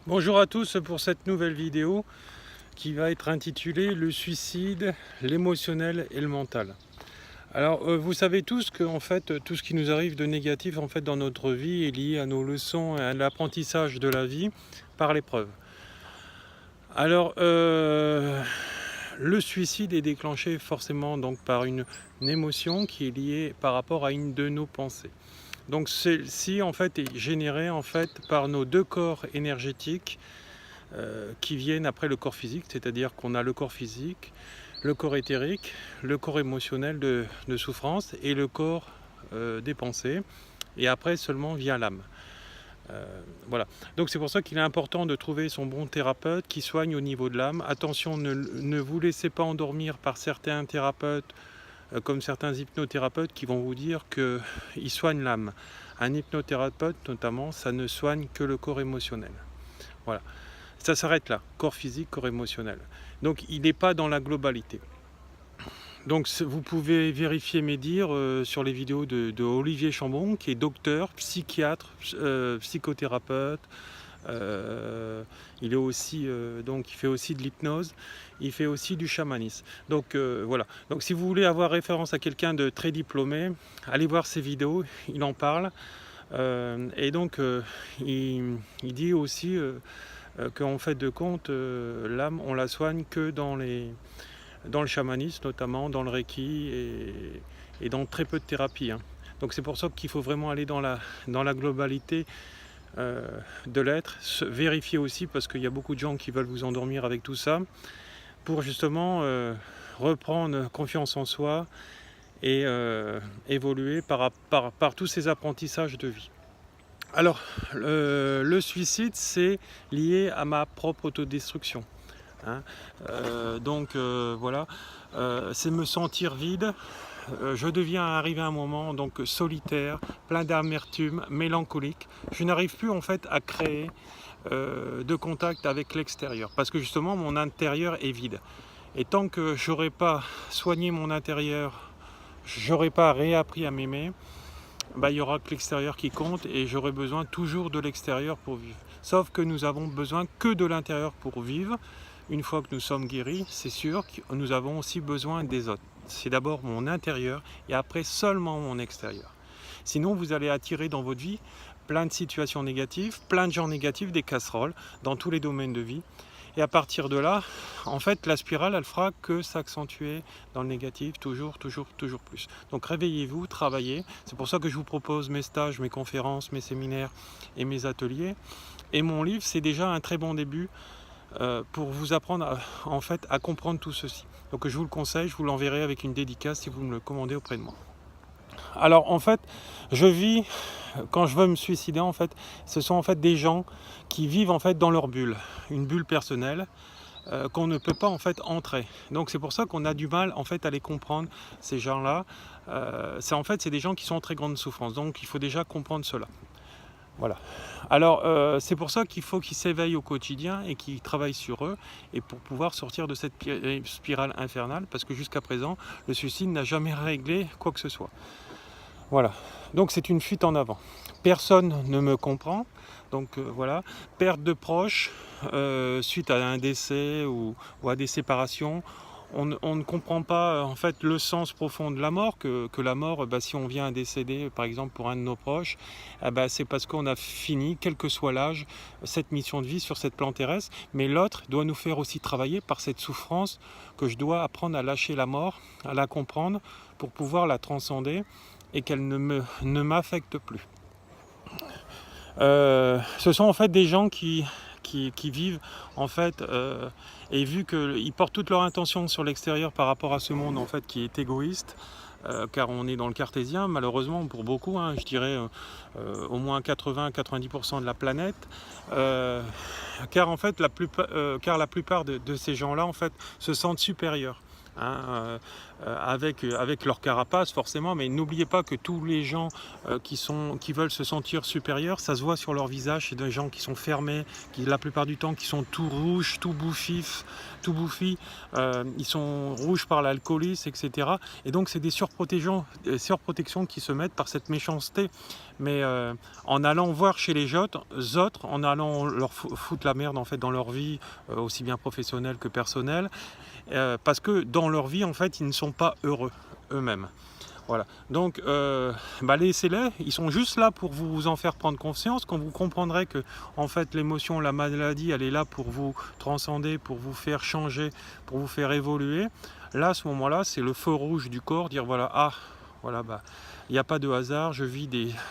Bonjour à tous pour cette nouvelle vidéo qui va être intitulée Le suicide, l'émotionnel et le mental. Alors vous savez tous que en fait, tout ce qui nous arrive de négatif en fait, dans notre vie est lié à nos leçons et à l'apprentissage de la vie par l'épreuve. Alors le suicide est déclenché forcément donc, par une émotion qui est liée par rapport à une de nos pensées. Donc celle-ci en fait est générée en fait par nos deux corps énergétiques qui viennent après le corps physique, c'est-à-dire qu'on a le corps physique, le corps éthérique, le corps émotionnel de souffrance et le corps des pensées, et après seulement vient l'âme. Voilà. Donc c'est pour ça qu'il est important de trouver son bon thérapeute qui soigne au niveau de l'âme. Attention, ne vous laissez pas endormir par certains thérapeutes, comme certains hypnothérapeutes qui vont vous dire qu'ils soignent l'âme. Un hypnothérapeute notamment, ça ne soigne que le corps émotionnel. Voilà. Ça s'arrête là, corps physique, corps émotionnel. Donc il n'est pas dans la globalité. Donc vous pouvez vérifier mes dires sur les vidéos de Olivier Chambon, qui est docteur, psychiatre, psychothérapeute. Il est aussi donc il fait aussi de l'hypnose, il fait aussi du chamanisme. Donc voilà. Donc si vous voulez avoir référence à quelqu'un de très diplômé, allez voir ses vidéos, il en parle. Et donc il dit aussi qu'en fait de compte, l'âme, on la soigne que dans le chamanisme, notamment dans le Reiki et dans très peu de thérapies. Donc c'est pour ça qu'il faut vraiment aller dans la globalité de l'être, vérifier aussi, parce qu'il y a beaucoup de gens qui veulent vous endormir avec tout ça, pour justement reprendre confiance en soi et évoluer par tous ces apprentissages de vie. Alors, le suicide, c'est lié à ma propre autodestruction. Voilà, c'est me sentir vide. Je deviens arrivé à un moment donc solitaire, plein d'amertume, mélancolique. Je n'arrive plus en fait à créer de contact avec l'extérieur, parce que justement mon intérieur est vide. Et tant que j'aurais pas soigné mon intérieur, j'aurais pas réappris à m'aimer, il n'y aura que l'extérieur qui compte et j'aurai besoin toujours de l'extérieur pour vivre. Sauf que nous avons besoin que de l'intérieur pour vivre. Une fois que nous sommes guéris, c'est sûr que nous avons aussi besoin des autres. C'est d'abord mon intérieur et après seulement mon extérieur. Sinon, vous allez attirer dans votre vie plein de situations négatives, plein de gens négatifs, des casseroles dans tous les domaines de vie. Et à partir de là, en fait, la spirale, elle fera que s'accentuer dans le négatif, toujours plus. Donc réveillez-vous, travaillez. C'est pour ça que je vous propose mes stages, mes conférences, mes séminaires et mes ateliers. Et mon livre, c'est déjà un très bon début pour vous apprendre en fait, à comprendre tout ceci. Donc je vous le conseille, je vous l'enverrai avec une dédicace si vous me le commandez auprès de moi. Alors en fait, je vis, quand je veux me suicider, en fait, ce sont en fait des gens qui vivent en fait dans leur bulle, une bulle personnelle qu'on ne peut pas en fait entrer. Donc c'est pour ça qu'on a du mal en fait à les comprendre, ces gens-là. C'est des gens qui sont en très grande souffrance, donc il faut déjà comprendre cela. Voilà. Alors c'est pour ça qu'il faut qu'ils s'éveillent au quotidien et qu'ils travaillent sur eux et pour pouvoir sortir de cette spirale infernale, parce que jusqu'à présent, le suicide n'a jamais réglé quoi que ce soit. Voilà, donc c'est une fuite en avant. Personne ne me comprend, donc voilà, perte de proches suite à un décès ou à des séparations. On ne comprend pas en fait le sens profond de la mort, que la mort, si on vient à décéder par exemple pour un de nos proches, c'est parce qu'on a fini, quel que soit l'âge, cette mission de vie sur cette plante terrestre, mais l'autre doit nous faire aussi travailler par cette souffrance que je dois apprendre à lâcher la mort, à la comprendre pour pouvoir la transcender et qu'elle ne m'affecte plus. Ce sont en fait des gens qui vivent en fait et vu qu'ils portent toute leur intention sur l'extérieur par rapport à ce monde en fait qui est égoïste, car on est dans le cartésien malheureusement pour beaucoup, je dirais au moins 80-90% de la planète, car en fait la plupart de ces gens-là en fait se sentent supérieurs. avec leur carapace forcément, mais n'oubliez pas que tous les gens qui veulent se sentir supérieurs, ça se voit sur leur visage, c'est des gens qui sont fermés, qui la plupart du temps qui sont tout rouges, tout bouffis, ils sont rouges par l'alcoolisme, etc. Et donc c'est des surprotections qui se mettent par cette méchanceté. Mais en allant voir chez les autres, en allant leur foutre la merde en fait dans leur vie, aussi bien professionnelle que personnelle, parce que dans leur vie en fait ils ne sont pas heureux eux-mêmes. Voilà, donc laissez-les, ils sont juste là pour vous en faire prendre conscience, quand vous comprendrez que en fait l'émotion, la maladie, elle est là pour vous transcender, pour vous faire changer, pour vous faire évoluer. Là, à ce moment-là, c'est le feu rouge du corps, dire voilà, il n'y a pas de hasard, je vis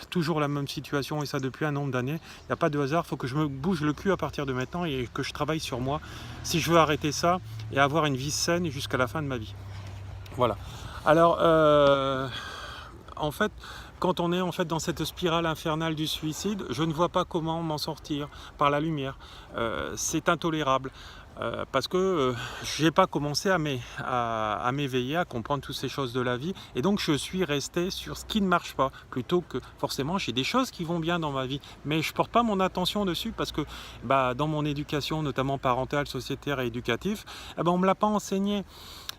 toujours la même situation et ça depuis un nombre d'années. Il n'y a pas de hasard, il faut que je me bouge le cul à partir de maintenant et que je travaille sur moi si je veux arrêter ça et avoir une vie saine jusqu'à la fin de ma vie. Voilà. Alors, en fait, quand on est en fait dans cette spirale infernale du suicide, je ne vois pas comment m'en sortir par la lumière. C'est intolérable. Parce que je n'ai pas commencé à m'éveiller, à comprendre toutes ces choses de la vie, et donc je suis resté sur ce qui ne marche pas, plutôt que forcément j'ai des choses qui vont bien dans ma vie, mais je ne porte pas mon attention dessus parce que dans mon éducation, notamment parentale, sociétaire et éducative, on ne me l'a pas enseigné,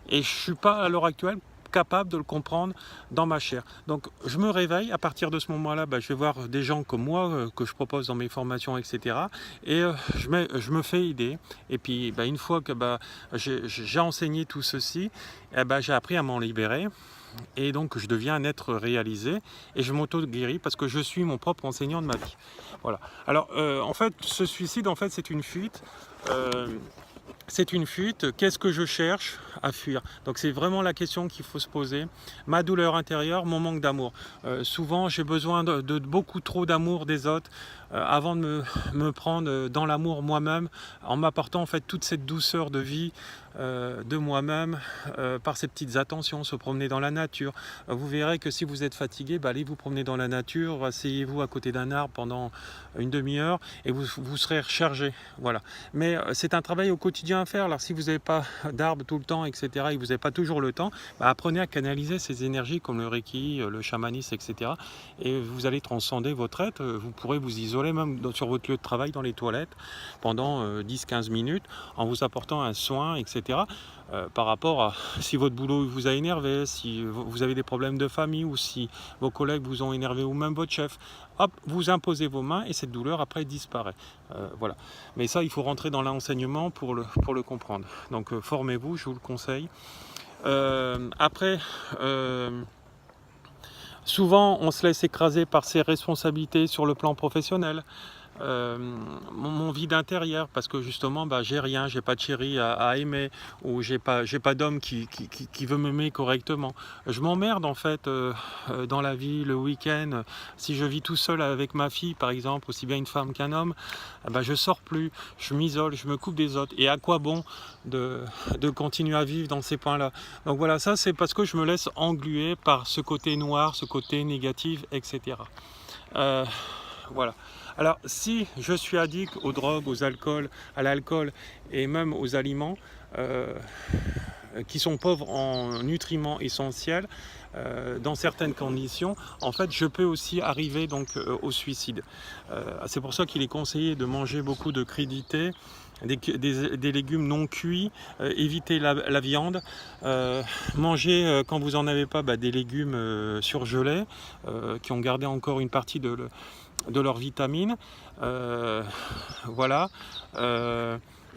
et je ne suis pas à l'heure actuelle capable de le comprendre dans ma chair. Donc je me réveille, à partir de ce moment-là, je vais voir des gens comme moi, que je propose dans mes formations, etc. Et je me fais aider. Et puis une fois que j'ai enseigné tout ceci, j'ai appris à m'en libérer. Et donc je deviens un être réalisé et je m'auto-guéris parce que je suis mon propre enseignant de ma vie. Voilà. Alors en fait, ce suicide, en fait, c'est une fuite. Qu'est-ce que je cherche à fuir? Donc c'est vraiment la question qu'il faut se poser. Ma douleur intérieure, mon manque d'amour. Souvent j'ai besoin de beaucoup trop d'amour des autres avant de me prendre dans l'amour moi-même, en m'apportant en fait toute cette douceur de vie de moi-même par ces petites attentions, se promener dans la nature. Vous verrez que si vous êtes fatigué, allez vous promener dans la nature, asseyez-vous à côté d'un arbre pendant une demi-heure et vous serez rechargé. Voilà. Mais c'est un travail au quotidien à faire. Alors si vous n'avez pas d'arbre tout le temps, etc., et que vous n'avez pas toujours le temps, apprenez à canaliser ces énergies comme le Reiki, le chamanisme, etc. Et vous allez transcender votre être. Vous pourrez vous isoler même sur votre lieu de travail, dans les toilettes, pendant 10-15 minutes, en vous apportant un soin, etc. Par rapport à si votre boulot vous a énervé, si vous avez des problèmes de famille ou si vos collègues vous ont énervé ou même votre chef, hop, vous imposez vos mains et cette douleur après disparaît. Voilà. Mais ça, il faut rentrer dans l'enseignement pour le comprendre. Donc formez-vous, je vous le conseille. Après, souvent on se laisse écraser par ses responsabilités sur le plan professionnel. Mon vide intérieur, parce que justement j'ai rien, j'ai pas de chéri à aimer, ou j'ai pas d'homme qui veut m'aimer correctement. Je m'emmerde en fait dans la vie, le week-end. Si je vis tout seul avec ma fille par exemple, aussi bien une femme qu'un homme, je sors plus, je m'isole, je me coupe des autres, et à quoi bon de continuer à vivre dans ces points-là. Donc voilà, ça c'est parce que je me laisse engluer par ce côté noir, ce côté négatif, etc. Voilà. Alors si je suis addict aux drogues, à l'alcool et même aux aliments qui sont pauvres en nutriments essentiels, dans certaines conditions, en fait je peux aussi arriver donc au suicide. C'est pour ça qu'il est conseillé de manger beaucoup de crudités, des légumes non cuits, éviter la viande, manger quand vous n'en avez pas des légumes surgelés qui ont gardé encore une partie de leurs vitamines, voilà,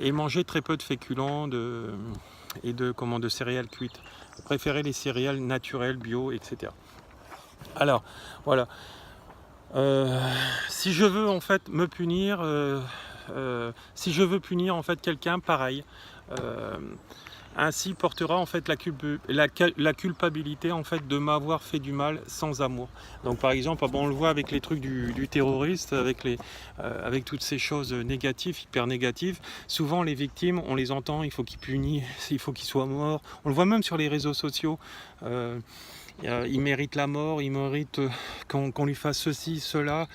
et manger très peu de féculents et de céréales cuites. Préférez les céréales naturelles, bio, etc. Alors, voilà. Si je veux en fait me punir, si je veux punir en fait quelqu'un, pareil. Ainsi portera en fait la culpabilité en fait de m'avoir fait du mal sans amour. Donc par exemple, on le voit avec les trucs du terroriste, avec toutes ces choses négatives, hyper négatives. Souvent les victimes, on les entend, il faut qu'ils punissent, il faut qu'ils soient morts. On le voit même sur les réseaux sociaux. il mérite la mort, il mérite qu'on lui fasse ceci, cela.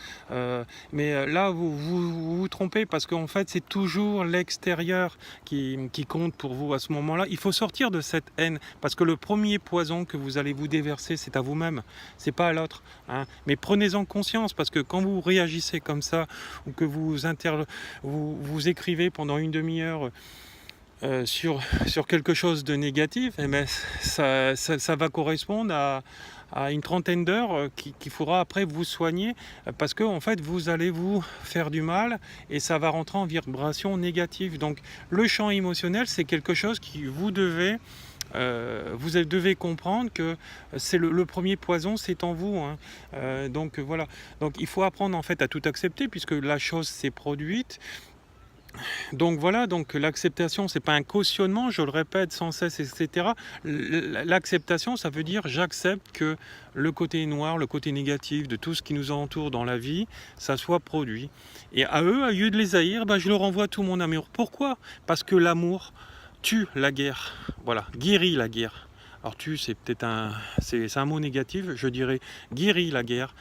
Mais là, vous trompez parce qu'en fait, c'est toujours l'extérieur qui compte pour vous à ce moment-là. Il faut sortir de cette haine parce que le premier poison que vous allez vous déverser, c'est à vous-même, c'est pas à l'autre. Hein. Mais prenez-en conscience parce que quand vous réagissez comme ça ou que vous écrivez pendant une demi-heure sur quelque chose de négatif, eh ben, ça va correspondre à une trentaine d'heures qu'il faudra après vous soigner parce que en fait vous allez vous faire du mal et ça va rentrer en vibration négative. Donc le champ émotionnel, c'est quelque chose que vous devez comprendre que c'est le premier poison, c'est en vous. Hein. Donc voilà. Donc il faut apprendre en fait à tout accepter puisque la chose s'est produite. Donc voilà, donc l'acceptation, c'est pas un cautionnement, je le répète sans cesse, etc. L'acceptation, ça veut dire j'accepte que le côté noir, le côté négatif de tout ce qui nous entoure dans la vie, ça soit produit. Et à eux, au lieu de les haïr, je leur envoie tout mon amour. Pourquoi ? Parce que l'amour tue la guerre, voilà, guérit la guerre. Alors tue, c'est peut-être c'est un mot négatif, je dirais guérit la guerre,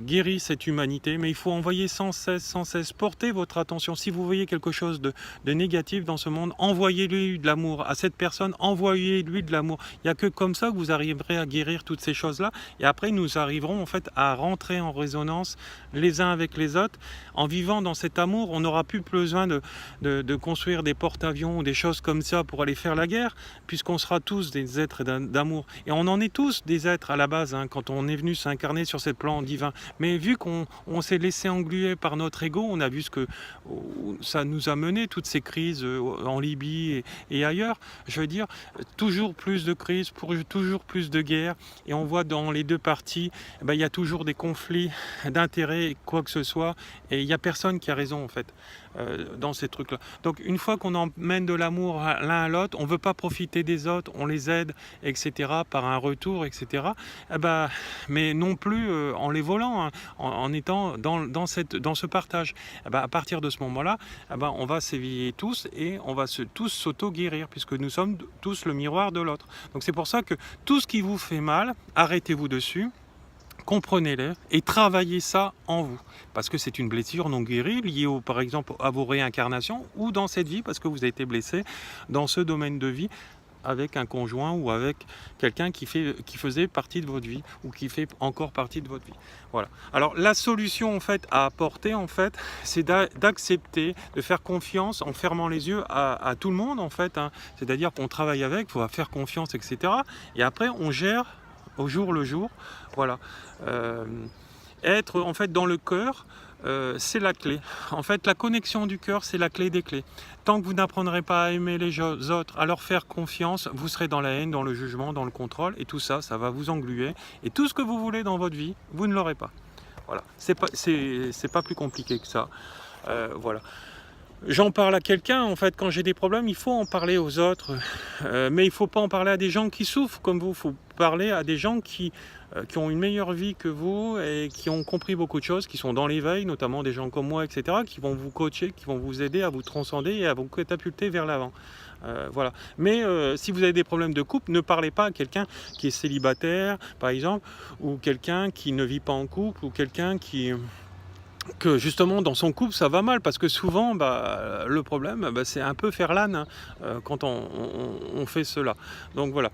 guérit cette humanité, mais il faut envoyer sans cesse, porter votre attention. Si vous voyez quelque chose de négatif dans ce monde, envoyez-lui de l'amour à cette personne, envoyez-lui de l'amour. Il n'y a que comme ça que vous arriverez à guérir toutes ces choses-là, et après nous arriverons en fait à rentrer en résonance les uns avec les autres. En vivant dans cet amour, on n'aura plus besoin de construire des porte-avions ou des choses comme ça pour aller faire la guerre, puisqu'on sera tous des êtres d'amour. Et on en est tous des êtres à la base, hein, quand on est venu s'incarner sur ce plan divin. Mais vu qu'on s'est laissé engluer par notre ego, on a vu ce que ça nous a mené, toutes ces crises en Libye et ailleurs. Je veux dire, toujours plus de crises, toujours plus de guerres. Et on voit dans les deux parties, il y a toujours des conflits d'intérêts, quoi que ce soit. Et il n'y a personne qui a raison, en fait, dans ces trucs-là. Donc, une fois qu'on emmène de l'amour l'un à l'autre, on ne veut pas profiter des autres, on les aide, etc., par un retour, etc. Mais non plus en les volant, hein, en étant dans ce partage. À partir de ce moment-là, on va s'éveiller tous et on va tous s'auto-guérir puisque nous sommes tous le miroir de l'autre. Donc c'est pour ça que tout ce qui vous fait mal, arrêtez-vous dessus. Comprenez-les et travaillez ça en vous. Parce que c'est une blessure non guérie liée par exemple à vos réincarnations ou dans cette vie parce que vous avez été blessé dans ce domaine de vie avec un conjoint ou avec quelqu'un qui faisait partie de votre vie ou qui fait encore partie de votre vie. Voilà. Alors la solution en fait à apporter en fait, c'est d'accepter, de faire confiance en fermant les yeux à tout le monde en fait. Hein. C'est-à-dire qu'on travaille avec, il faut faire confiance, etc. Et après on gère au jour le jour. Voilà. Être en fait dans le cœur, c'est la clé. En fait, la connexion du cœur, c'est la clé des clés. Tant que vous n'apprendrez pas à aimer les autres, à leur faire confiance, vous serez dans la haine, dans le jugement, dans le contrôle, et tout ça, ça va vous engluer. Et tout ce que vous voulez dans votre vie, vous ne l'aurez pas. Voilà. C'est pas plus compliqué que ça. Voilà. J'en parle à quelqu'un, en fait, quand j'ai des problèmes, il faut en parler aux autres. Mais il ne faut pas en parler à des gens qui souffrent comme vous. Il faut parler à des gens qui ont une meilleure vie que vous et qui ont compris beaucoup de choses, qui sont dans l'éveil, notamment des gens comme moi, etc., qui vont vous coacher, qui vont vous aider à vous transcender et à vous catapulter vers l'avant. Voilà. Mais si vous avez des problèmes de couple, ne parlez pas à quelqu'un qui est célibataire, par exemple, ou quelqu'un qui ne vit pas en couple, ou quelqu'un que justement dans son couple ça va mal parce que souvent le problème c'est un peu faire l'âne hein, quand on fait cela. Donc voilà.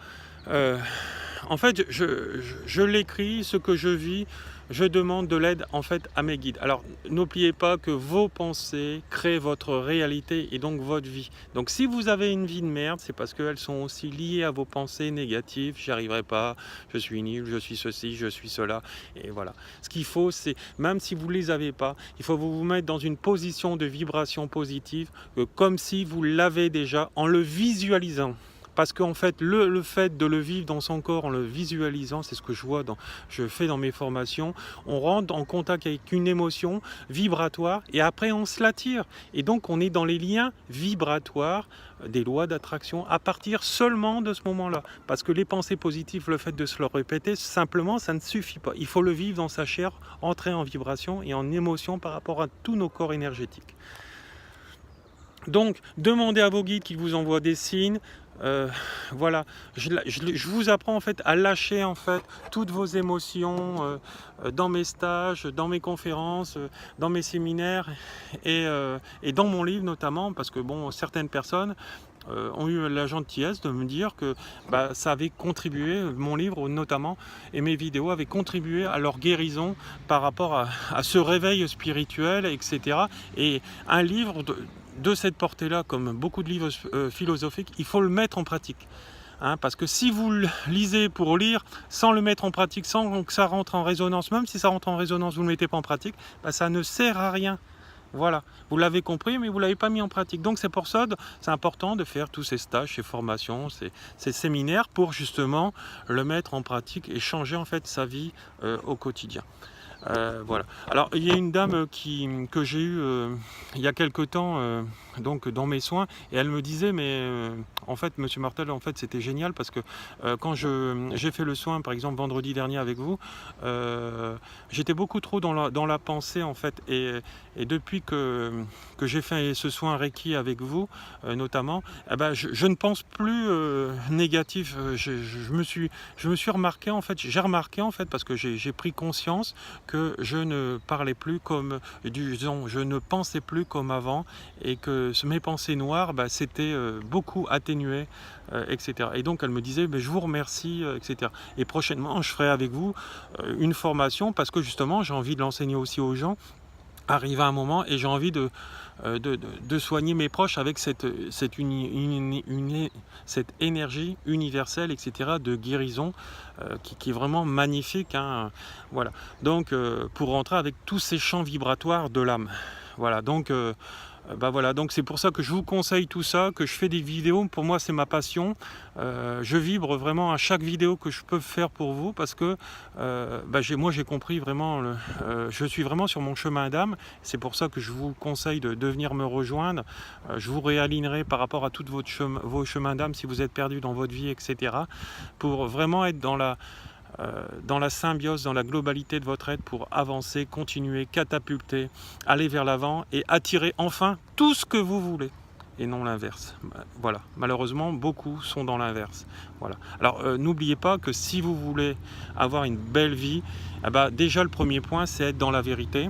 En fait je l'écris, ce que je vis, je demande de l'aide en fait à mes guides. Alors n'oubliez pas que vos pensées créent votre réalité et donc votre vie. Donc si vous avez une vie de merde, c'est parce qu'elles sont aussi liées à vos pensées négatives. J'y arriverai pas, je suis nul, je suis ceci, je suis cela. Et voilà. Ce qu'il faut, c'est, même si vous ne les avez pas, il faut vous mettre dans une position de vibration positive, comme si vous l'avez déjà en le visualisant. Parce qu'en fait, le fait de le vivre dans son corps en le visualisant, c'est ce que je fais dans mes formations, on rentre en contact avec une émotion vibratoire et après on se l'attire. Et donc on est dans les liens vibratoires des lois d'attraction à partir seulement de ce moment-là. Parce que les pensées positives, le fait de se le répéter, simplement, ça ne suffit pas. Il faut le vivre dans sa chair, entrer en vibration et en émotion par rapport à tous nos corps énergétiques. Donc, demandez à vos guides qu'ils vous envoient des signes, Voilà, je vous apprends en fait à lâcher en fait toutes vos émotions dans mes stages, dans mes conférences, dans mes séminaires et dans mon livre notamment, parce que bon, certaines personnes ont eu la gentillesse de me dire que bah, ça avait contribué, mon livre notamment, et mes vidéos avaient contribué à leur guérison par rapport à ce réveil spirituel, etc. Et un livre de cette portée-là, comme beaucoup de livres philosophiques, il faut le mettre en pratique. Hein, parce que si vous le lisez pour lire, sans le mettre en pratique, sans que ça rentre en résonance, même si ça rentre en résonance, vous ne le mettez pas en pratique, bah, ça ne sert à rien. Voilà, vous l'avez compris, mais vous ne l'avez pas mis en pratique. Donc c'est pour ça que c'est important de faire tous ces stages, ces formations, ces séminaires, pour justement le mettre en pratique et changer en fait sa vie au quotidien. Voilà. Alors il y a une dame que j'ai eue il y a quelque temps donc dans mes soins, et elle me disait mais en fait Monsieur Martel, en fait c'était génial parce que quand j'ai fait le soin par exemple vendredi dernier avec vous, j'étais beaucoup trop dans la pensée en fait, et depuis que j'ai fait ce soin Reiki avec vous notamment, eh ben, je ne pense plus négatif. Je me suis remarqué en fait, j'ai remarqué en fait, parce que j'ai pris conscience que je ne parlais plus comme, disons, je ne pensais plus comme avant, et que mes pensées noires, bah, c'était beaucoup atténué, etc. Et donc elle me disait, je vous remercie, etc. Et prochainement, je ferai avec vous une formation, parce que justement, j'ai envie de l'enseigner aussi aux gens. Arrive à un moment et j'ai envie de soigner mes proches avec cette énergie universelle, etc., de guérison qui est vraiment magnifique. Hein, voilà. Donc, pour rentrer avec tous ces champs vibratoires de l'âme. Voilà. Donc, voilà, donc c'est pour ça que je vous conseille tout ça, que je fais des vidéos. Pour moi, c'est ma passion. Je vibre vraiment à chaque vidéo que je peux faire pour vous, parce que moi j'ai compris vraiment, je suis vraiment sur mon chemin d'âme. C'est pour ça que je vous conseille de venir me rejoindre. Je vous réalignerai par rapport à tous vos chemins d'âme si vous êtes perdu dans votre vie, etc. Pour vraiment être dans la symbiose, dans la globalité de votre être, pour avancer, continuer, catapulter, aller vers l'avant et attirer enfin tout ce que vous voulez, et non l'inverse. Voilà, malheureusement beaucoup sont dans l'inverse. Voilà. Alors n'oubliez pas que si vous voulez avoir une belle vie, déjà le premier point, c'est être dans la vérité,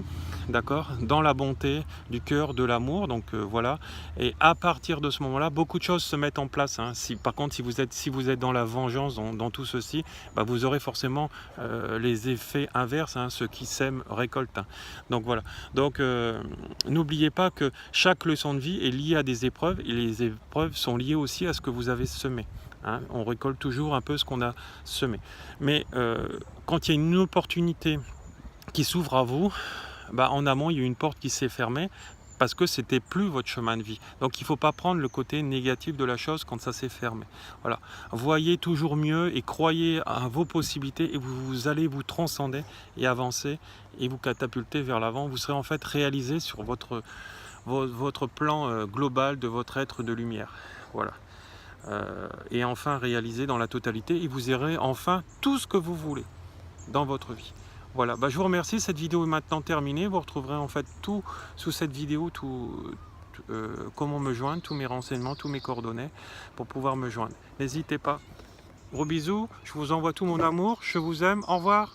d'accord, dans la bonté du cœur, de l'amour. Donc voilà, et à partir de ce moment-là, beaucoup de choses se mettent en place. Hein. Par contre, si vous êtes dans la vengeance, dans tout ceci, vous aurez forcément les effets inverses. Hein. Ceux qui sèment récoltent. Hein. Donc voilà. Donc n'oubliez pas que chaque leçon de vie est liée à des épreuves, et les épreuves sont liées aussi à ce que vous avez semé. Hein. On récolte toujours un peu ce qu'on a semé. Mais quand il y a une opportunité qui s'ouvre à vous, en amont, il y a une porte qui s'est fermée parce que c'était plus votre chemin de vie. Donc il ne faut pas prendre le côté négatif de la chose quand ça s'est fermé. Voilà. Voyez toujours mieux et croyez à vos possibilités, et vous allez vous transcender et avancer et vous catapulter vers l'avant. Vous serez en fait réalisé sur votre plan global de votre être de lumière. Voilà. Et enfin réalisé dans la totalité, et vous aurez enfin tout ce que vous voulez dans votre vie. Voilà, je vous remercie, cette vidéo est maintenant terminée. Vous retrouverez en fait tout sous cette vidéo, comment me joindre, tous mes renseignements, tous mes coordonnées pour pouvoir me joindre. N'hésitez pas. Gros bisous, je vous envoie tout mon amour, je vous aime, au revoir.